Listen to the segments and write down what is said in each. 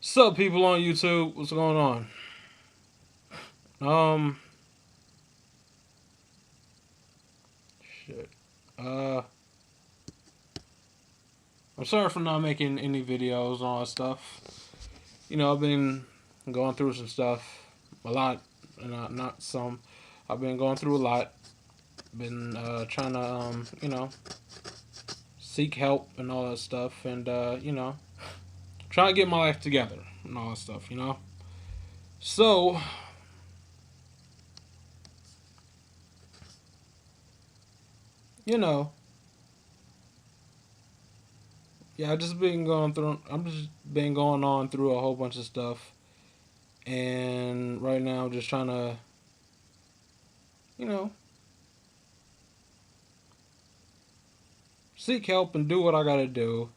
Sup, people on YouTube? What's going on? Um, shit. Uh, I'm sorry for not making any videos and all that stuff. I've been going through some stuff, a lot, and not some. I've been going through a lot. Been trying to, seek help and all that stuff, and trying to get my life together and all that stuff. So, you know, yeah, I just been going through. I'm just been going on through a whole bunch of stuff, and right now I'm just trying to, you know, seek help and do what I gotta do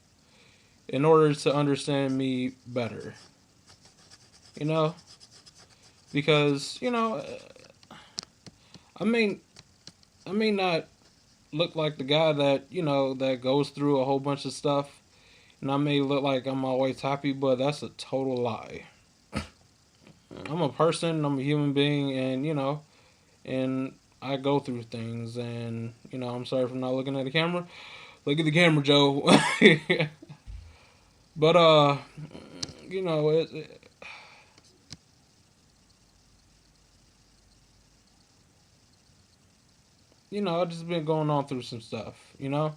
in order to understand me better. You know, because I mean, I may not look like the guy that that goes through a whole bunch of stuff, and I may look like I'm always happy, but that's a total lie. I'm a person. I'm a human being, and and I go through things, and I'm sorry for not looking at the camera. Look at the camera, Joe. But you know, I just been going on through some stuff. Trying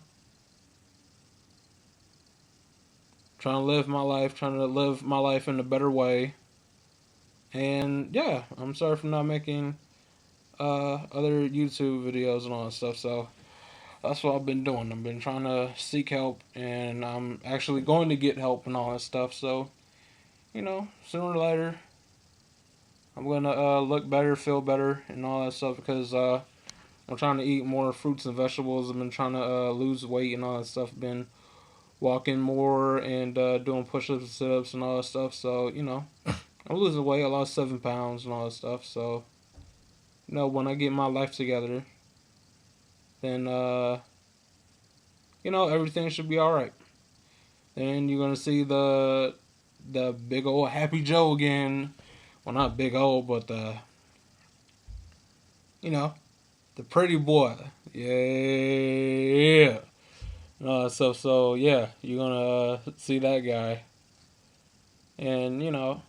to live my life, trying to live my life in a better way. And yeah, I'm sorry for not making other YouTube videos and all that stuff. So that's what I've been doing. I've been trying to seek help, and I'm actually going to get help and all that stuff. So sooner or later, I'm gonna look better, feel better, and all that stuff because I'm trying to eat more fruits and vegetables. I've been trying to lose weight and all that stuff. Been walking more and doing push-ups and sit-ups and all that stuff. So I'm losing weight. I lost 7 pounds and all that stuff. So when I get my life together, then everything should be all right. Then you're gonna see the big old happy Joe again. Well, not big old, but you know the pretty boy. Yeah. So yeah, you're gonna see that guy, and I'm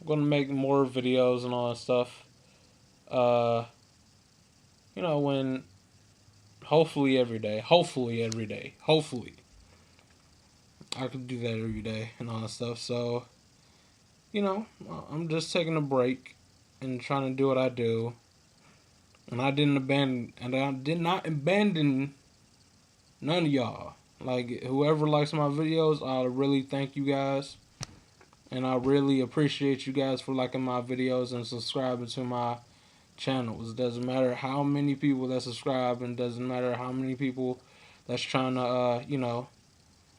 gonna make more videos and all that stuff. Uh, when hopefully every day, hopefully I could do that every day and all that stuff. So I'm just taking a break and trying to do what I do, and I did not abandon none of y'all. Like whoever likes my videos, I really thank you guys. And I really appreciate you guys for liking my videos and subscribing to my channels. It doesn't matter how many people that subscribe, and doesn't matter how many people that's trying to,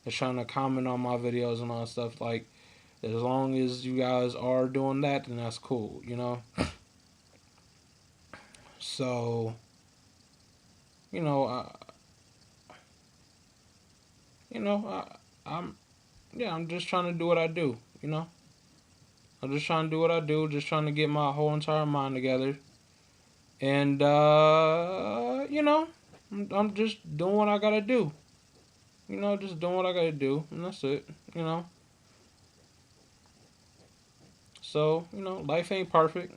that's trying to comment on my videos and all that stuff. Like, as long as you guys are doing that, then that's cool. So, you know, I, I'm, yeah, I'm just trying to do what I do. I'm just trying to do what I do, just trying to get my whole entire mind together. And, I'm just doing what I gotta do. Just doing what I gotta do. And that's it. So, life ain't perfect.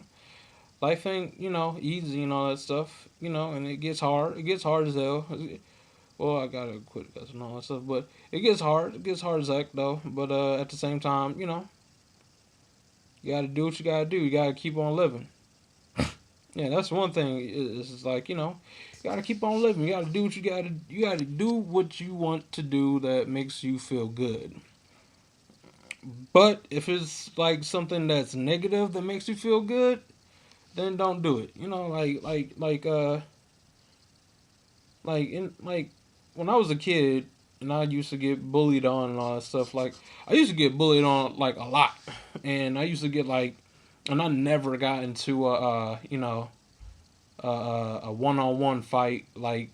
Life ain't, easy and all that stuff. And it gets hard. It gets hard as hell. Well, I gotta quit cussing and all that stuff. But it gets hard. It gets hard as heck, though. But at the same time, you gotta do what you gotta do. You gotta keep on living. Yeah, that's one thing. It's like you gotta keep on living. You gotta do what you gotta. You gotta do what you want to do that makes you feel good. But if it's like something that's negative that makes you feel good, then don't do it. Like when I was a kid and I used to get bullied on and all that stuff. Like I used to get bullied on like a lot, and I used to get like, and I never got into a one-on-one fight like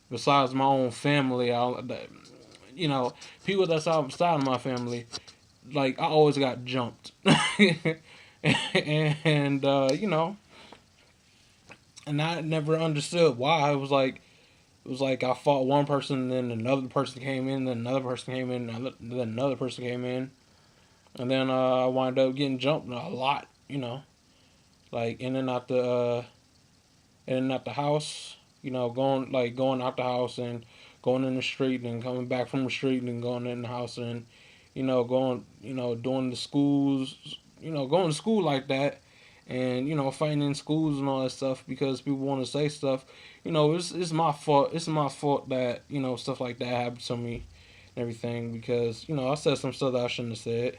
besides my own family. People that's outside of my family, like I always got jumped, and and I never understood why. It was like I fought one person, then another person came in, then another person came in, then another person came in, and then I wound up getting jumped a lot. Like in and out the house. Going out the house and going in the street and coming back from the street and going in the house and going doing the schools, going to school like that, and fighting in schools and all that stuff because people want to say stuff. It's my fault. It's my fault that stuff like that happened to me and everything because I said some stuff that I shouldn't have said.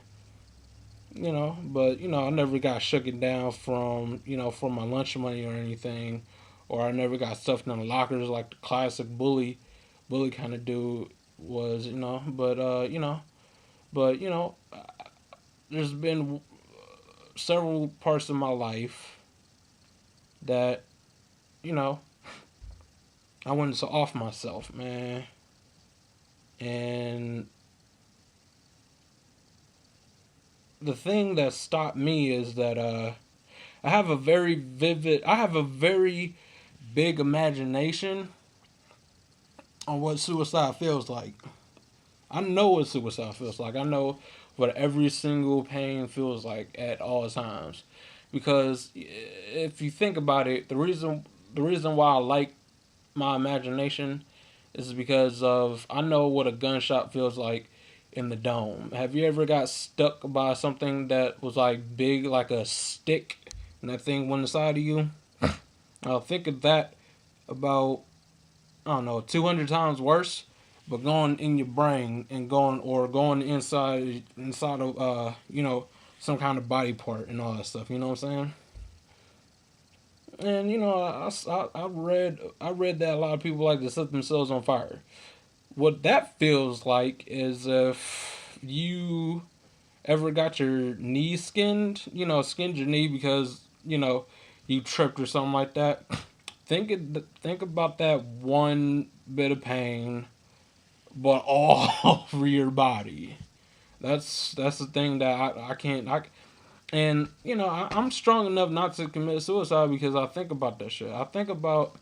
But I never got shooken down from for my lunch money or anything, or I never got stuffed in the lockers like the classic bully kind of dude was. But there's been several parts of my life that you know I wanted to off myself, man, and the thing that stopped me is that I have a very big imagination on what suicide feels like. I know what suicide feels like. I know what every single pain feels like at all times. Because if you think about it, the reason why I like my imagination is because of I know what a gunshot feels like in the dome. Have you ever got stuck by something that was like big like a stick and that thing went inside of you? I'll think of that about I don't know 200 times worse, but going in your brain and going inside of some kind of body part and all that stuff. You know what I'm saying? And I read that a lot of people like to set themselves on fire. What that feels like is if you ever got your knee skinned, skinned your knee because you tripped or something like that. Think about that one bit of pain, but all over your body. That's the thing that I can't. And I'm strong enough not to commit suicide because I think about that shit. I think about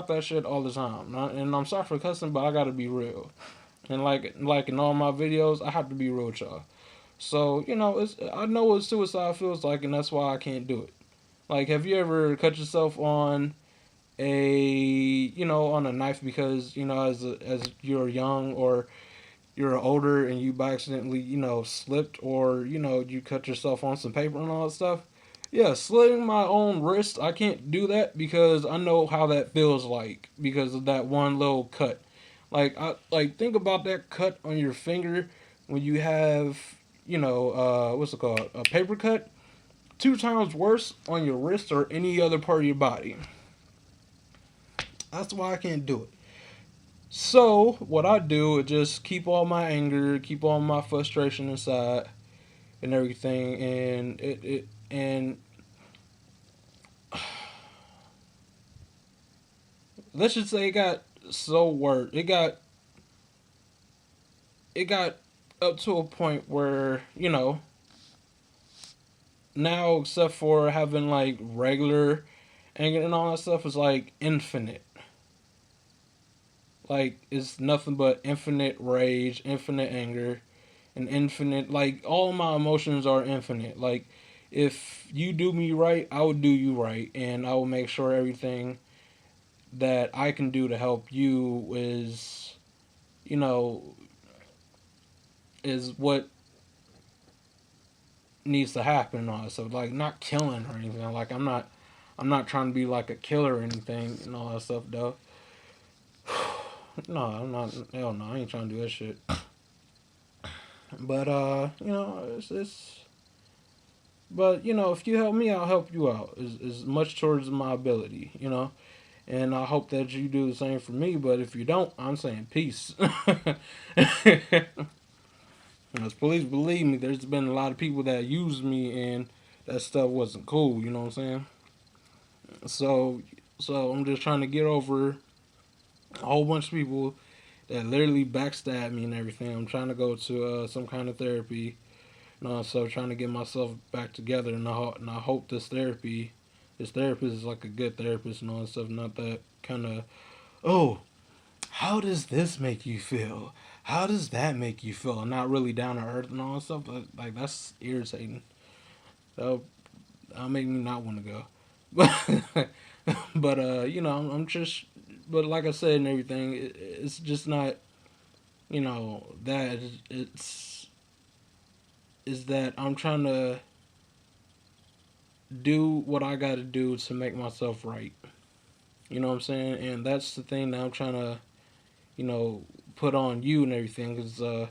that shit all the time. And I'm sorry for cussing, but I gotta be real. And like in all my videos, I have to be real with y'all. So I know what suicide feels like, and that's why I can't do it. Like, have you ever cut yourself on a knife because as you're young or you're older and you by accidentally slipped or you cut yourself on some paper and all that stuff? Yeah, slitting my own wrist, I can't do that because I know how that feels like because of that one little cut. Like think about that cut on your finger when you have what's it called, a paper cut, two times worse on your wrist or any other part of your body. That's why I can't do it. So what I do is just keep all my anger, keep all my frustration inside and everything, and and let's just say it got so worse. It got up to a point where now, except for having like regular anger and all that stuff, is like infinite. Like it's nothing but infinite rage, infinite anger, and infinite, like all my emotions are infinite. Like if you do me right, I will do you right, and I will make sure everything that I can do to help you you know is what needs to happen and all that stuff. Like not killing or anything. Like I'm not trying to be like a killer or anything and all that stuff though. No, I'm not. Hell no, I ain't trying to do that shit. But it's but if you help me, I'll help you out as much towards my ability. And I hope that you do the same for me. But if you don't, I'm saying peace. Because please believe me, there's been a lot of people that used me, and that stuff wasn't cool. You know what I'm saying? So, so I'm just trying to get over a whole bunch of people that literally backstab me and everything. I'm trying to go to some kind of therapy, so trying to get myself back together, and I hope this therapist is like a good therapist and all that stuff, not that kind of, oh, how does this make you feel? How does that make you feel? I'm not really down to earth and all that stuff. Like that's irritating. That'll make me not want to go. But I'm just. But like I said and everything, it's just not. That it's is that I'm trying to do what I got to do to make myself right. You know what I'm saying? And that's the thing that I'm trying to, put on you and everything. Because, for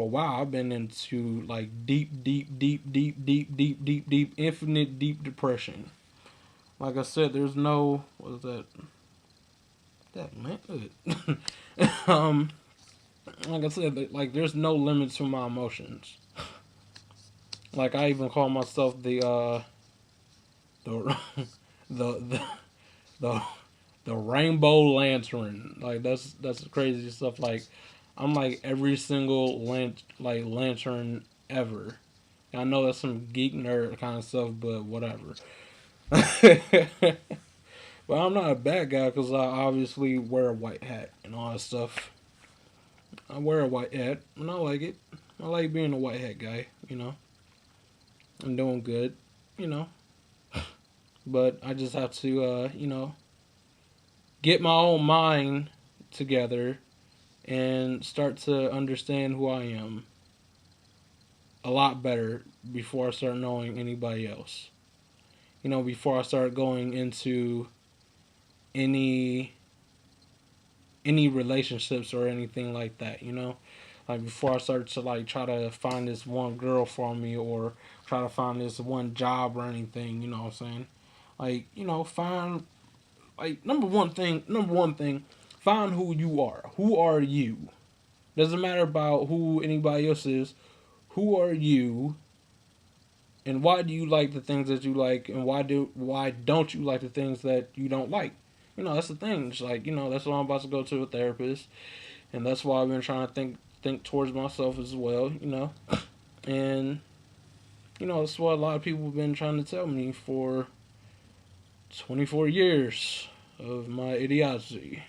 a while I've been into like deep, infinite deep depression. Like I said, there's no, what is that? That man, like I said, like there's no limit to my emotions. Like I even call myself the the the the rainbow lantern. Like that's crazy stuff. Like I'm like every single lantern ever. I know that's some geek nerd kind of stuff, but whatever. But I'm not a bad guy because I obviously wear a white hat and all that stuff. I wear a white hat and I like it. I like being a white hat guy. I'm doing good. You know, but I just have to get my own mind together and start to understand who I am a lot better before I start knowing anybody else. Before I start going into any relationships or anything like that. Like before I start to like try to find this one girl for me or try to find this one job or anything. You know what I'm saying? Like find like number one thing, find who you are. Who are you? Doesn't matter about who anybody else is. Who are you? And why do you like the things that you like? And why don't you like the things that you don't like? That's the thing. It's like that's why I'm about to go to a therapist, and that's why I've been trying to think towards myself as well. And that's what a lot of people have been trying to tell me for 24 years of my idiocy,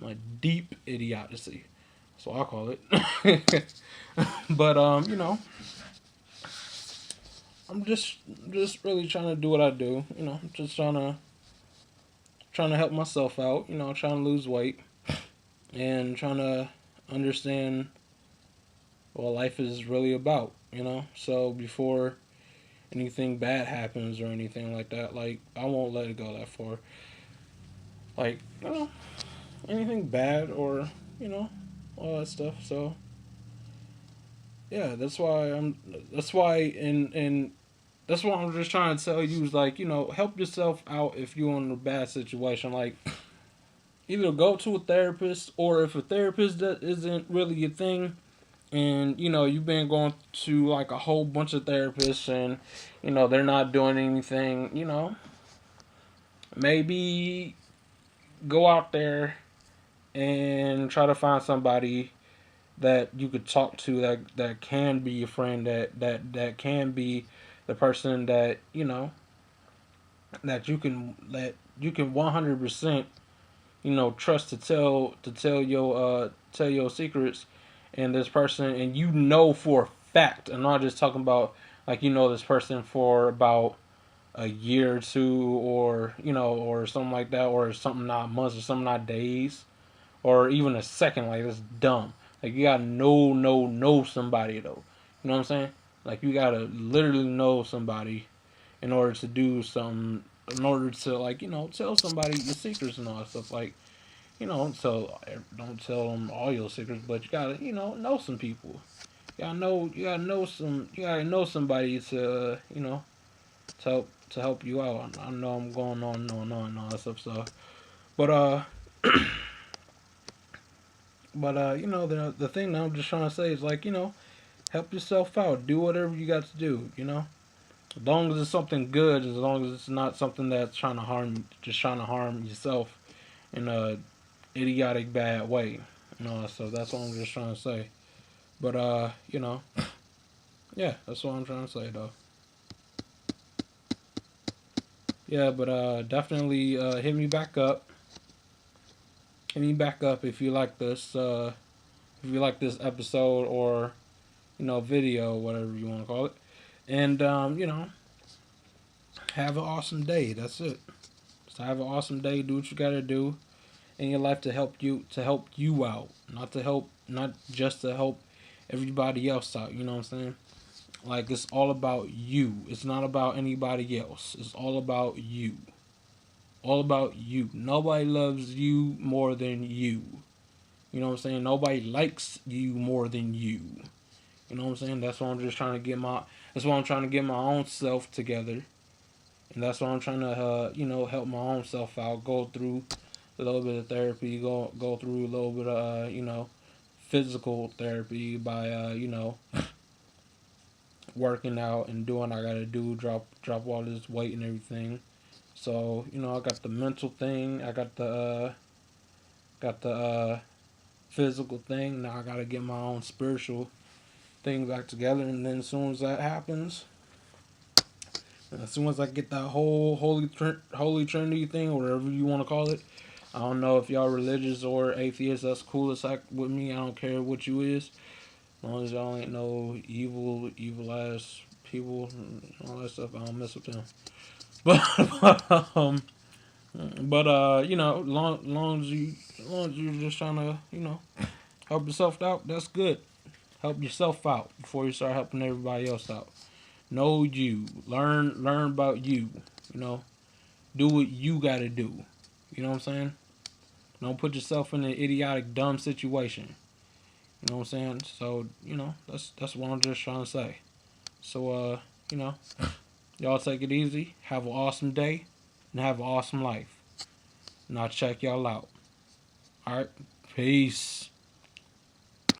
my deep idiocy. That's what I call it. But I'm just really trying to do what I do. Just trying to help myself out. Trying to lose weight and trying to understand what life is really about. So before anything bad happens or anything like that, like I won't let it go that far. Like anything bad or you know all that stuff. So yeah, that's why I'm. That's why and that's what I'm just trying to tell you is like help yourself out if you're in a bad situation. Like either go to a therapist or if a therapist that isn't really your thing, and you've been going to like a whole bunch of therapists and they're not doing anything. Maybe go out there and try to find somebody that you could talk to that can be your friend that can be the person that you can 100% trust to tell your secrets and this person and for a fact. I'm not just talking about like this person for about a year or two or or something like that or something not months or something not days or even a second. Like that's dumb. Like you gotta know somebody though. You know what I'm saying? Like you gotta literally know somebody in order to do some. In order to like tell somebody your secrets and all that stuff. Like don't tell them all your secrets, but you gotta know some people. You gotta know somebody to help you out. I know I'm going on and all that stuff. So, but the thing that I'm just trying to say is like help yourself out. Do whatever you got to do. As long as it's something good, as long as it's not something that's trying to harm, just trying to harm yourself and idiotic bad way. So that's what I'm just trying to say. But yeah, that's what I'm trying to say though. Yeah, but definitely hit me back up. Hit me back up if you like this. If you like this episode or video, whatever you want to call it. And have an awesome day. That's it. Just have an awesome day. Do what you gotta do in your life to help you out, not just to help everybody else out. You know what I'm saying? Like it's all about you. It's not about anybody else. It's all about you. All about you. Nobody loves you more than you. You know what I'm saying? Nobody likes you more than you. You know what I'm saying? That's why I'm just trying to get my. That's why I'm trying to get my own self together, and that's why I'm trying to, help my own self out. Go through a little bit of therapy. Go through a little bit of, physical therapy by, working out and doing what I gotta do. Drop all this weight and everything. So I got the mental thing. I got the physical thing. Now I gotta get my own spiritual thing back together, and then as soon as that happens, as soon as I get that whole holy trinity thing, or whatever you want to call it, I don't know if y'all religious or atheist. That's cool as heck with me. I don't care what you is, as long as y'all ain't no evil ass people and all that stuff. I don't mess with them. But long as you just trying to help yourself out, that's good. Help yourself out before you start helping everybody else out. Know you. Learn about you. You know, do what you gotta do. You know what I'm saying? Don't put yourself in an idiotic, dumb situation. You know what I'm saying? So, that's what I'm just trying to say. So, you know, y'all take it easy. Have an awesome day and have an awesome life. And I'll check y'all out. Alright? Peace.